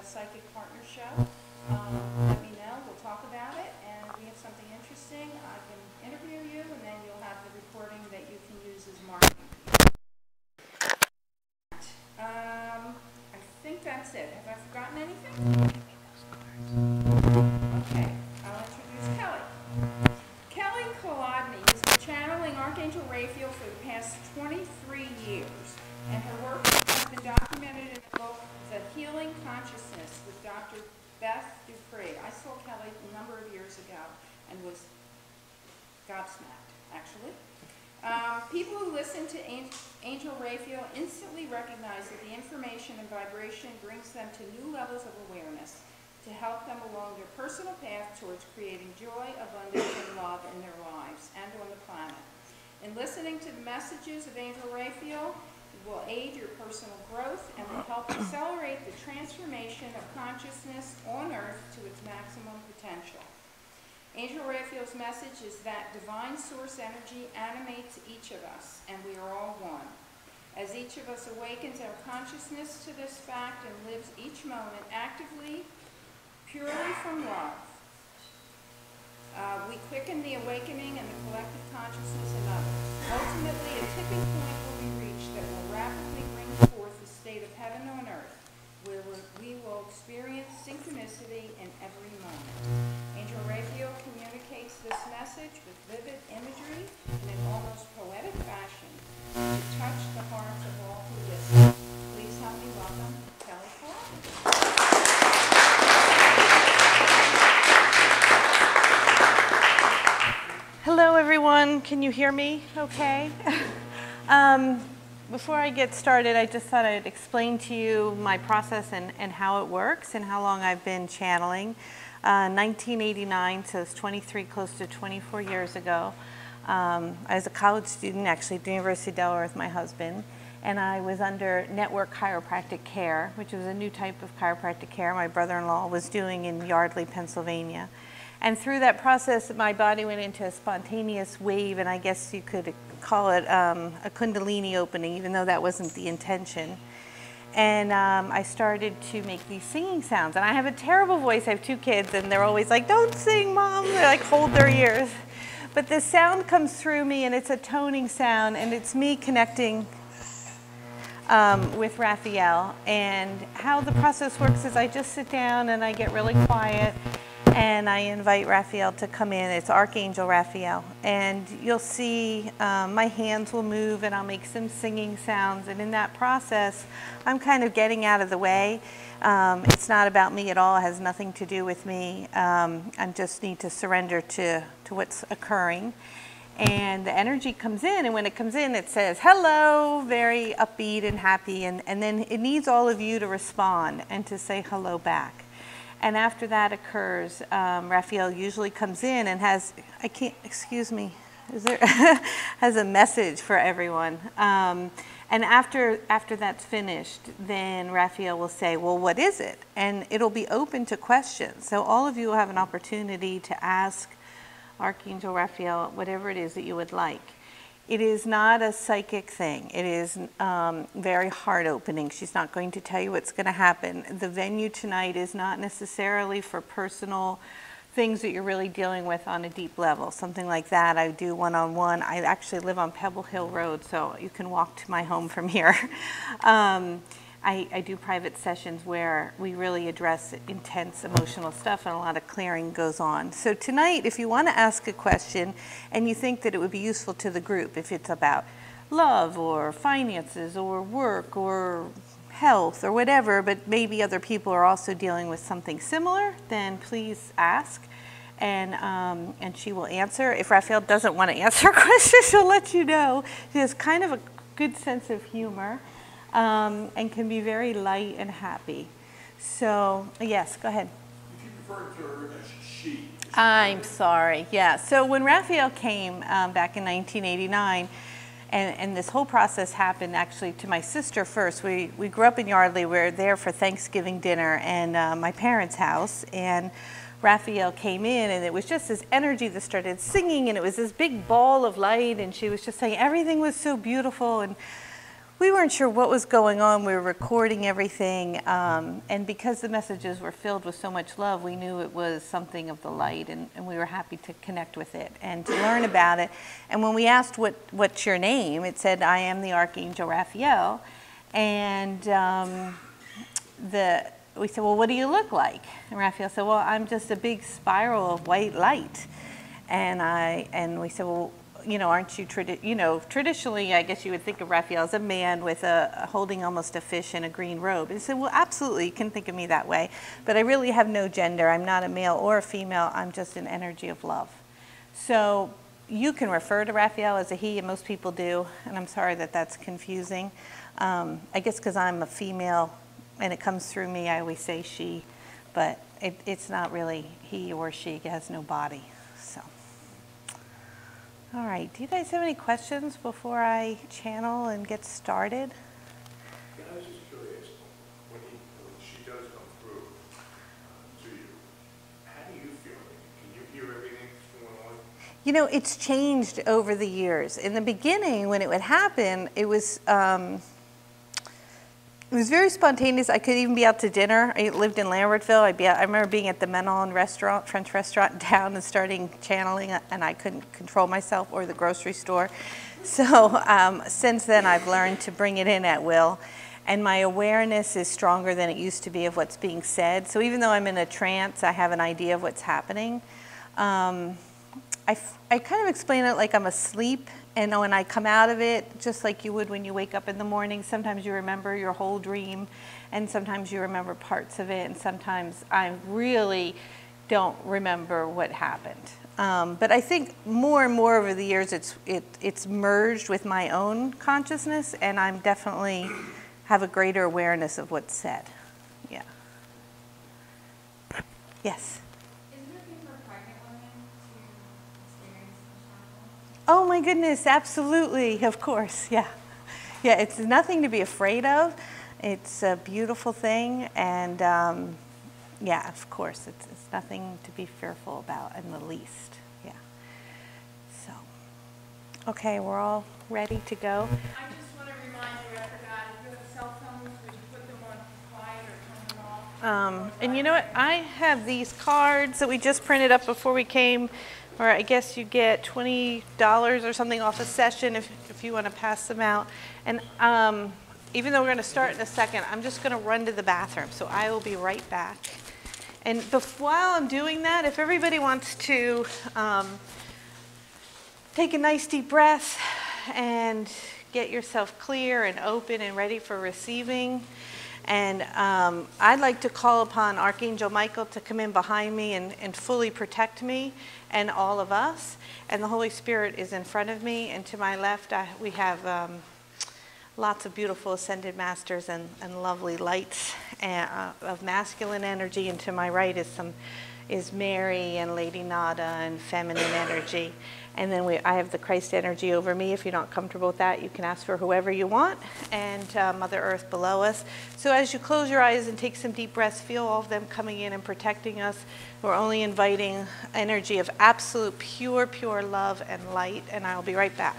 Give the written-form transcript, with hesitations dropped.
Psychic Partner Show. Let me know. We'll talk about it. And if we have something interesting, I can interview you, and then you'll have the recording that you can use as marketing. I think that's it. Have I forgotten anything? Okay, I'll introduce Kelly. Kelly Kolodny has been channeling Archangel Raphael for the past 23 years, and her work has been documented in the book, The Healing Consciousness, with Dr. Beth Dupree. I saw Kelly a number of years ago and was gobsmacked, actually. People who listen to Angel Raphael instantly recognize that the information and vibration brings them to new levels of awareness to help them along their personal path towards creating joy, abundance, and love in their lives and on the planet. In listening to the messages of Angel Raphael, it will aid your personal growth and will help accelerate the transformation of consciousness on Earth to its maximum potential. Angel Raphael's message is that divine source energy animates each of us, and we are all one. As each of us awakens our consciousness to this fact and lives each moment actively, purely from love, we quicken the awakening and the collective consciousness in others. Ultimately, a tipping point will be reached that will rapidly bring forth the state of heaven on earth, where we will experience synchronicity in every moment. Angel Raphael communicates this message with vivid imagery and in almost poetic fashion to touch the hearts of all who listen. Please help me welcome Kelly Kolodny. Hello everyone, can you hear me okay? Before I get started, I just thought I'd explain to you my process and how it works and how long I've been channeling. 1989, so it's 23, close to 24 years ago. I was a college student actually at the University of Delaware with my husband, and I was under network chiropractic care, which was a new type of chiropractic care my brother-in-law was doing in Yardley, Pennsylvania. And through that process, my body went into a spontaneous wave, and I guess you could call it a kundalini opening, even though that wasn't the intention. And I started to make these singing sounds. And I have a terrible voice. I have 2 kids, and they're always like, "Don't sing, Mom." They like hold their ears. But the sound comes through me, and it's a toning sound, and it's me connecting with Raphael. And how the process works is I just sit down and I get really quiet, and I invite Raphael to come in. It's Archangel Raphael. And you'll see my hands will move, and I'll make some singing sounds. And in that process, I'm kind of getting out of the way. It's not about me at all. It has nothing to do with me. I just need to surrender to what's occurring. And the energy comes in, and when it comes in, it says, "Hello," very upbeat and happy. And then it needs all of you to respond and to say hello back. And after that occurs, Raphael usually comes in and has, has a message for everyone. And after that's finished, then Raphael will say, "Well, what is it?" And it'll be open to questions. So all of you will have an opportunity to ask Archangel Raphael whatever it is that you would like. It is not a psychic thing. It is very heart-opening. She's not going to tell you what's going to happen. The venue tonight is not necessarily for personal things that you're really dealing with on a deep level. Something like that I do one-on-one. I actually live on Pebble Hill Road, so you can walk to my home from here. I do private sessions where we really address intense emotional stuff, and a lot of clearing goes on. So tonight, if you want to ask a question and you think that it would be useful to the group, if it's about love or finances or work or health or whatever, but maybe other people are also dealing with something similar, then please ask, and she will answer. If Raphael doesn't want to answer a question, she'll let you know. She has kind of a good sense of humor. And can be very light and happy. So, yes, go ahead. You keep referring to her as she. I'm sorry, yeah. So when Raphael came back in 1989, and this whole process happened actually to my sister first. We grew up in Yardley. We were there for Thanksgiving dinner and my parents' house. And Raphael came in, and it was just this energy that started singing, and it was this big ball of light, and she was just saying everything was so beautiful. And we weren't sure what was going on. We were recording everything, and because the messages were filled with so much love, we knew it was something of the light, and we were happy to connect with it and to learn about it. And when we asked what's your name, it said, I am the Archangel Raphael. And we said, well, what do you look like? And Raphael said, well, I'm just a big spiral of white light. And we said, well, you know, aren't you, traditionally, I guess you would think of Raphael as a man with holding almost a fish in a green robe. And he said, well, absolutely, you can think of me that way. But I really have no gender. I'm not a male or a female. I'm just an energy of love. So you can refer to Raphael as a he, and most people do. And I'm sorry that that's confusing. I guess because I'm a female and it comes through me, I always say she. But it's not really he or she. It has no body. So. All right, do you guys have any questions before I channel and get started? Yeah, I was just curious, when she does come through to you, how do you feel? Can you hear everything that's going on? You know, it's changed over the years. In the beginning, when it would happen, it was very spontaneous. I could even be out to dinner. I lived in Lambertville. I remember being at the Menon restaurant, French restaurant in town, and starting channeling, and I couldn't control myself, or the grocery store. So since then, I've learned to bring it in at will. And my awareness is stronger than it used to be of what's being said. So even though I'm in a trance, I have an idea of what's happening. I kind of explain it like I'm asleep. And when I come out of it, just like you would when you wake up in the morning, sometimes you remember your whole dream, and sometimes you remember parts of it, and sometimes I really don't remember what happened. But I think more and more over the years, it's merged with my own consciousness, and I'm definitely have a greater awareness of what's said. Yeah. Yes. Oh my goodness, absolutely, of course, yeah. Yeah, it's nothing to be afraid of. It's a beautiful thing, and yeah, of course, it's nothing to be fearful about in the least, yeah. So, okay, we're all ready to go. I just want to remind you, I forgot, if you have cell phones, would you put them on quiet or turn them off? And you know what, I have these cards that we just printed up before we came, or I guess you get $20 or something off a session if you want to pass them out. And even though we're going to start in a second, I'm just going to run to the bathroom, so I will be right back. And while I'm doing that, if everybody wants to take a nice deep breath and get yourself clear and open and ready for receiving. And I'd like to call upon Archangel Michael to come in behind me and fully protect me and all of us. And the Holy Spirit is in front of me, and to my left we have lots of beautiful ascended masters and lovely lights of masculine energy, and to my right is Mary and Lady Nada and feminine energy. And then I have the Christ energy over me. If you're not comfortable with that, you can ask for whoever you want, and Mother Earth below us. So as you close your eyes and take some deep breaths, feel all of them coming in and protecting us. We're only inviting energy of absolute pure love and light, and I'll be right back.